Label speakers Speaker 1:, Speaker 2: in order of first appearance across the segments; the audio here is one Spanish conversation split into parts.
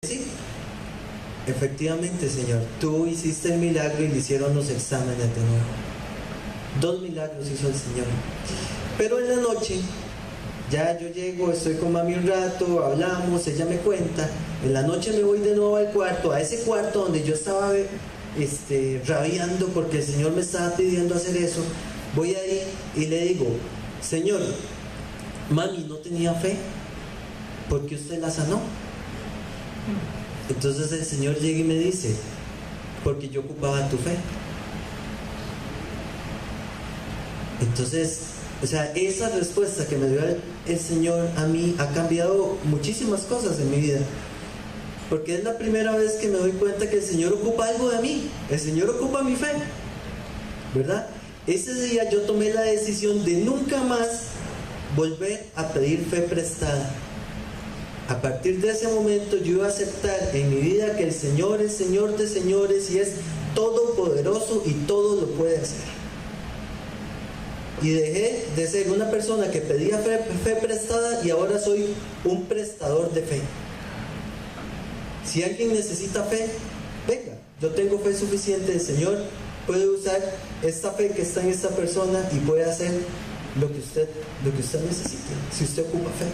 Speaker 1: sí, efectivamente, Señor, tú hiciste el milagro y le hicieron los exámenes de nuevo. 2 milagros hizo el Señor. Pero en la noche, ya yo llego, estoy con mami un rato, hablamos, ella me cuenta. En la noche me voy de nuevo al cuarto, a ese cuarto donde yo estaba rabiando porque el Señor me estaba pidiendo hacer eso. Voy ahí y le digo: Señor, mami no tenía fe, ¿por qué usted la sanó? Entonces el Señor llega y me dice: porque yo ocupaba tu fe. Entonces, o sea, esa respuesta que me dio el Señor a mí ha cambiado muchísimas cosas en mi vida, porque es la primera vez que me doy cuenta que el Señor ocupa algo de mí. El Señor ocupa mi fe, ¿verdad? Ese día yo tomé la decisión de nunca más volver a pedir fe prestada. A partir de ese momento yo iba a aceptar en mi vida que el Señor es Señor de señores y es todopoderoso y todo lo puede hacer. Y dejé de ser una persona que pedía fe prestada y ahora soy un prestador de fe. Si alguien necesita fe, venga, yo tengo fe suficiente. El Señor puede usar esta fe que está en esta persona y puede hacer lo que usted necesite, si usted ocupa fe.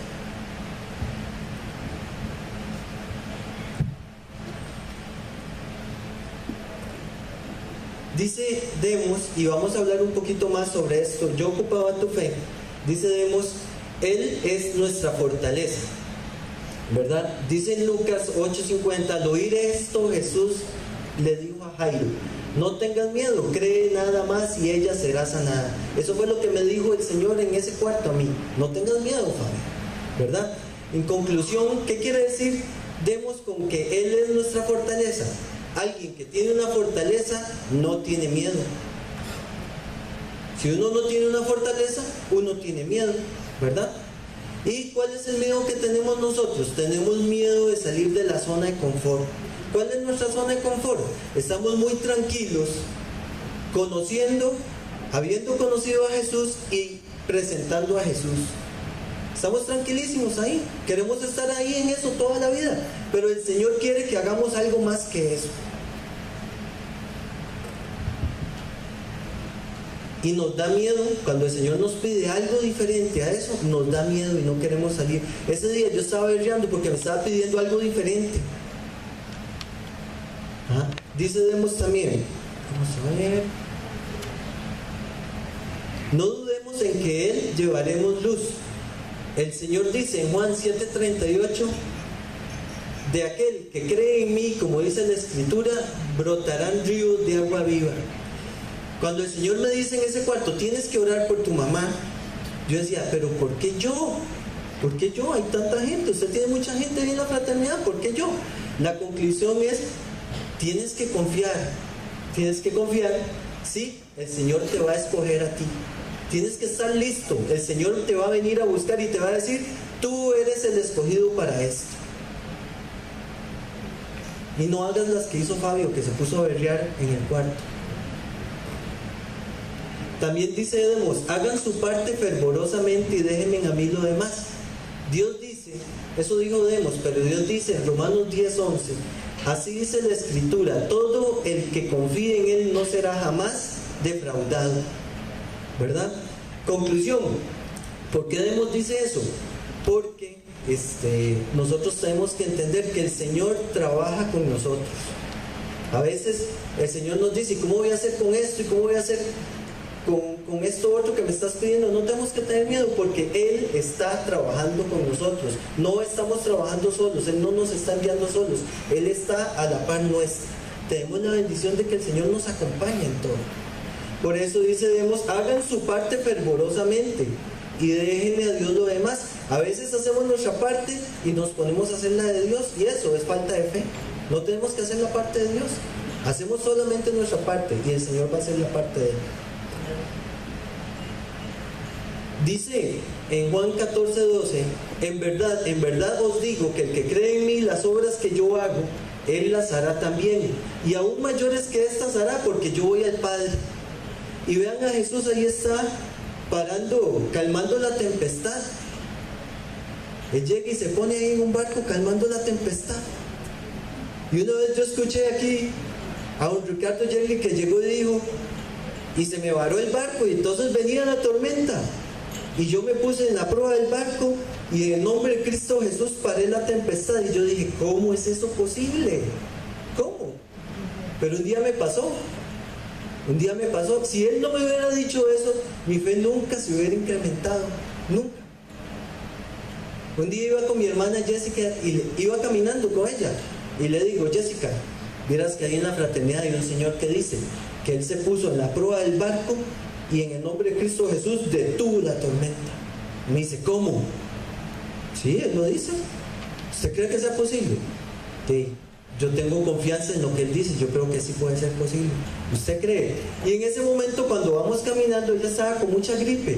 Speaker 1: Dice Demos, y vamos a hablar un poquito más sobre esto: yo ocupaba tu fe. Dice Demos: Él es nuestra fortaleza, ¿verdad? Dice en Lucas 8:50: al oír esto, Jesús le dijo a Jairo: no tengas miedo, cree nada más y ella será sanada. Eso fue lo que me dijo el Señor en ese cuarto a mí: no tengas miedo, Fabi, ¿verdad? En conclusión, ¿qué quiere decir Demos con que Él es nuestra fortaleza? Alguien que tiene una fortaleza no tiene miedo. Si uno no tiene una fortaleza, uno tiene miedo, ¿verdad? ¿Y cuál es el miedo que tenemos nosotros? Tenemos miedo de salir de la zona de confort. ¿Cuál es nuestra zona de confort? Estamos muy tranquilos, habiendo conocido a Jesús y presentando a Jesús. Estamos tranquilísimos ahí, queremos estar ahí en eso toda la vida, pero el Señor quiere que hagamos algo más que eso. Y nos da miedo cuando el Señor nos pide algo diferente a eso, nos da miedo y no queremos salir. Ese día yo estaba berreando porque me estaba pidiendo algo diferente. Dice Demos también, vamos a ver: no dudemos en que Él llevaremos luz. El Señor dice en Juan 7:38: de aquel que cree en mí, como dice la Escritura, brotarán ríos de agua viva. Cuando el Señor me dice en ese cuarto: tienes que orar por tu mamá, yo decía: pero ¿por qué yo? ¿Por qué yo? Hay tanta gente, usted tiene mucha gente ahí en la fraternidad, ¿por qué yo? La conclusión es: tienes que confiar, sí, el Señor te va a escoger a ti. Tienes que estar listo. El Señor te va a venir a buscar y te va a decir: tú eres el escogido para esto. Y no hagas las que hizo Fabio, que se puso a berrear en el cuarto. También dice Demos: hagan su parte fervorosamente y déjenme a mí lo demás. Dios dice, eso dijo Demos, pero Dios dice en Romanos 10:11: así dice la Escritura, todo el que confíe en Él no será jamás defraudado. ¿Verdad? Conclusión: ¿por qué Demos dice eso? Porque nosotros tenemos que entender que el Señor trabaja con nosotros. A veces el Señor nos dice: ¿cómo voy a hacer con esto? ¿Y cómo voy a hacer con esto otro que me estás pidiendo? No tenemos que tener miedo, porque Él está trabajando con nosotros. No estamos trabajando solos, Él no nos está enviando solos, Él está a la par nuestra. Tenemos la bendición de que el Señor nos acompañe en todo. Por eso dice Demos: hagan su parte fervorosamente y déjenle a Dios lo demás. A veces hacemos nuestra parte y nos ponemos a hacer la de Dios, y eso es falta de fe. No tenemos que hacer la parte de Dios, hacemos solamente nuestra parte y el Señor va a hacer la parte de Él. Dice en Juan 14:12: en verdad os digo que el que cree en mí, las obras que yo hago, Él las hará también, y aún mayores que estas hará, porque yo voy al Padre. Y vean a Jesús, ahí está calmando la tempestad. Él llega y se pone ahí en un barco calmando la tempestad. Y una vez yo escuché aquí a un Ricardo Yerli que llegó y dijo, y se me varó el barco y entonces venía la tormenta. Y yo me puse en la proa del barco y en el nombre de Cristo Jesús paré la tempestad. Y yo dije, ¿cómo es eso posible? ¿Cómo? Pero un día me pasó. Un día me pasó. Si él no me hubiera dicho eso, mi fe nunca se hubiera incrementado. Nunca. Un día iba con mi hermana Jessica y iba caminando con ella. Y le digo, Jessica, vieras que ahí en la fraternidad hay un señor que dice que él se puso en la proa del barco y en el nombre de Cristo Jesús detuvo la tormenta. Me dice, ¿cómo? Sí, él lo dice. ¿Usted cree que sea posible? Sí, yo tengo confianza en lo que él dice, yo creo que sí puede ser posible. ¿Usted cree? Y en ese momento cuando vamos caminando, ella estaba con mucha gripe.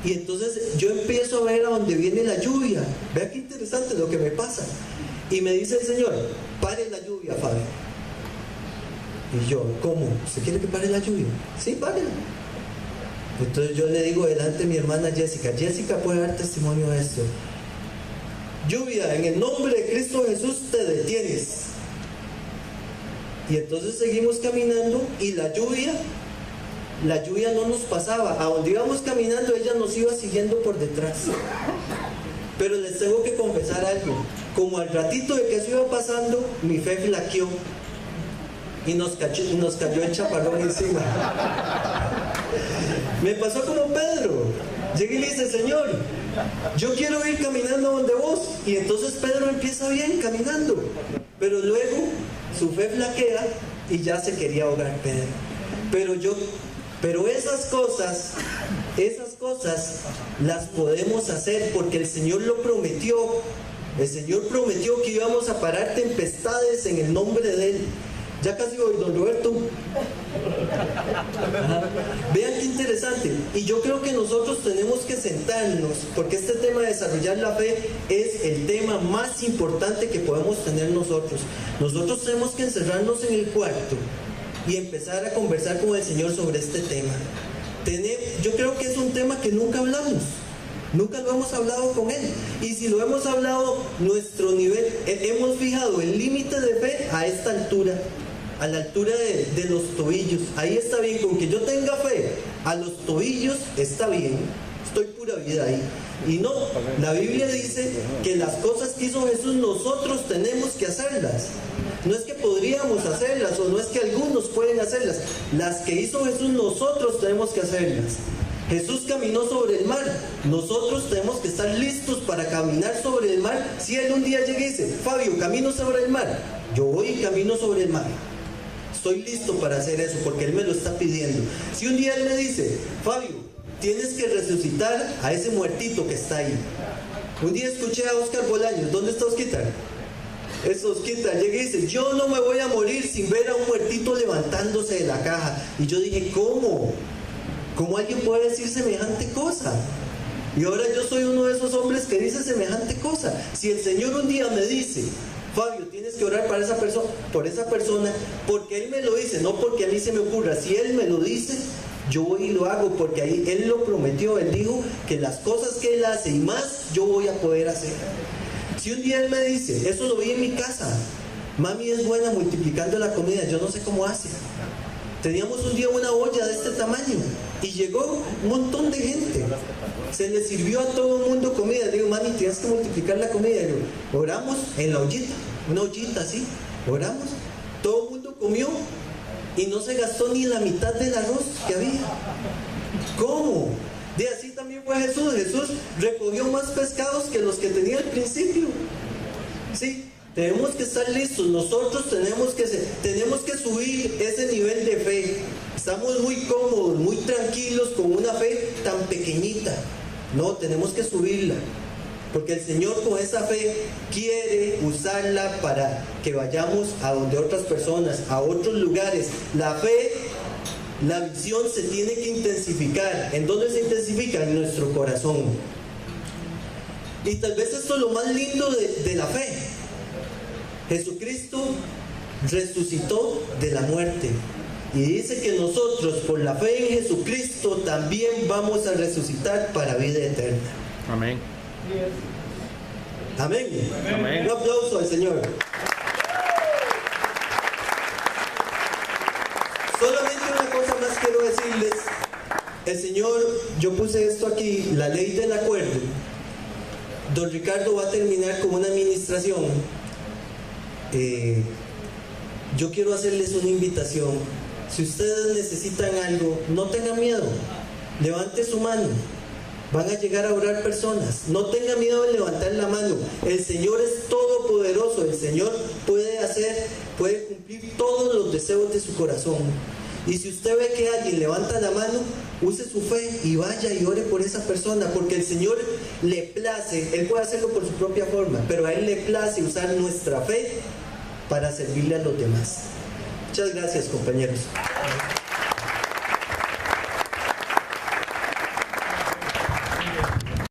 Speaker 1: Y entonces yo empiezo a ver a dónde viene la lluvia. Vea qué interesante lo que me pasa. Y me dice el Señor, pare la lluvia, Fabio. Y yo, ¿cómo? ¿Usted quiere que pare la lluvia? Sí, párela. Entonces yo le digo delante de mi hermana Jessica, Jessica puede dar testimonio de esto. Lluvia, en el nombre de Cristo Jesús te detienes. Y entonces seguimos caminando y la lluvia no nos pasaba. A donde íbamos caminando ella nos iba siguiendo por detrás. Pero les tengo que confesar algo. Como al ratito de que eso iba pasando, mi fe flaqueó y nos cayó el chaparrón encima. Me pasó como Pedro. Llegué y le dice, Señor, yo quiero ir caminando donde vos. Y entonces Pedro empieza bien caminando, pero luego su fe flaquea y ya se quería ahogar Pedro. Pero esas cosas las podemos hacer porque el Señor lo prometió. El Señor prometió que íbamos a parar tempestades en el nombre de Él. Ya casi voy, don Roberto. Ajá. Vean qué interesante. Y yo creo que nosotros tenemos que sentarnos, porque este tema de desarrollar la fe es el tema más importante que podemos tener nosotros. Nosotros tenemos que encerrarnos en el cuarto y empezar a conversar con el Señor sobre este tema. Yo creo que es un tema que nunca hablamos. Nunca lo hemos hablado con Él. Y si lo hemos hablado, nuestro nivel, hemos fijado el límite de fe a esta altura, a la altura de los tobillos. Ahí está bien, con que yo tenga fe a los tobillos, está bien. Estoy pura vida ahí. Y no, la Biblia dice que las cosas que hizo Jesús nosotros tenemos que hacerlas. No es que podríamos hacerlas o no es que algunos pueden hacerlas. Las que hizo Jesús nosotros tenemos que hacerlas. Jesús caminó sobre el mar. Nosotros tenemos que estar listos para caminar sobre el mar. Si Él un día llega y dice, Fabio, camino sobre el mar, yo voy y camino sobre el mar. Estoy listo para hacer eso porque Él me lo está pidiendo. Si un día Él me dice, Fabio, tienes que resucitar a ese muertito que está ahí. Un día escuché a Oscar Bolaños. ¿Dónde está Osquita? Es Osquita. Llega y dice, yo no me voy a morir sin ver a un muertito levantándose de la caja. Y yo dije, ¿cómo? ¿Cómo alguien puede decir semejante cosa? Y ahora yo soy uno de esos hombres que dice semejante cosa. Si el Señor un día me dice, Fabio, tienes que orar para por esa persona, porque Él me lo dice, no porque a mí se me ocurra. Si Él me lo dice, yo voy y lo hago, porque ahí Él lo prometió. Él dijo que las cosas que Él hace y más, yo voy a poder hacer. Si un día Él me dice, eso lo vi en mi casa, mami es buena multiplicando la comida, yo no sé cómo hace. Teníamos un día una olla de este tamaño y llegó un montón de gente. Se le sirvió a todo el mundo comida. Digo, mami, tienes que multiplicar la comida. Digo, oramos en la ollita, una ollita así, oramos. Todo el mundo comió y no se gastó ni la mitad del arroz que había. ¿Cómo? De así también fue Jesús. Jesús recogió más pescados que los que tenía al principio. Sí. Tenemos que estar listos, nosotros tenemos que subir ese nivel de fe. Estamos muy cómodos, muy tranquilos con una fe tan pequeñita. No, tenemos que subirla, porque el Señor con esa fe quiere usarla para que vayamos a donde otras personas, a otros lugares. La fe, la visión se tiene que intensificar. ¿En dónde se intensifica? En nuestro corazón. Y tal vez esto es lo más lindo de la fe. Jesucristo resucitó de la muerte y dice que nosotros por la fe en Jesucristo también vamos a resucitar para vida eterna.
Speaker 2: Amén.
Speaker 1: Amén.
Speaker 2: Amén.
Speaker 1: Un aplauso al Señor. El Señor, yo puse esto aquí, la ley del acuerdo. Don Ricardo va a terminar con una administración. Yo quiero hacerles una invitación. Si ustedes necesitan algo, no tengan miedo. Levante su mano. Van a llegar a orar personas. No tengan miedo de levantar la mano. El Señor es todopoderoso. El Señor puede cumplir todos los deseos de su corazón. Y si usted ve que alguien levanta la mano, use su fe y vaya y ore por esa persona, porque el Señor le place. Él puede hacerlo por su propia forma, pero a Él le place usar nuestra fe para servirle a los demás. Muchas gracias, compañeros.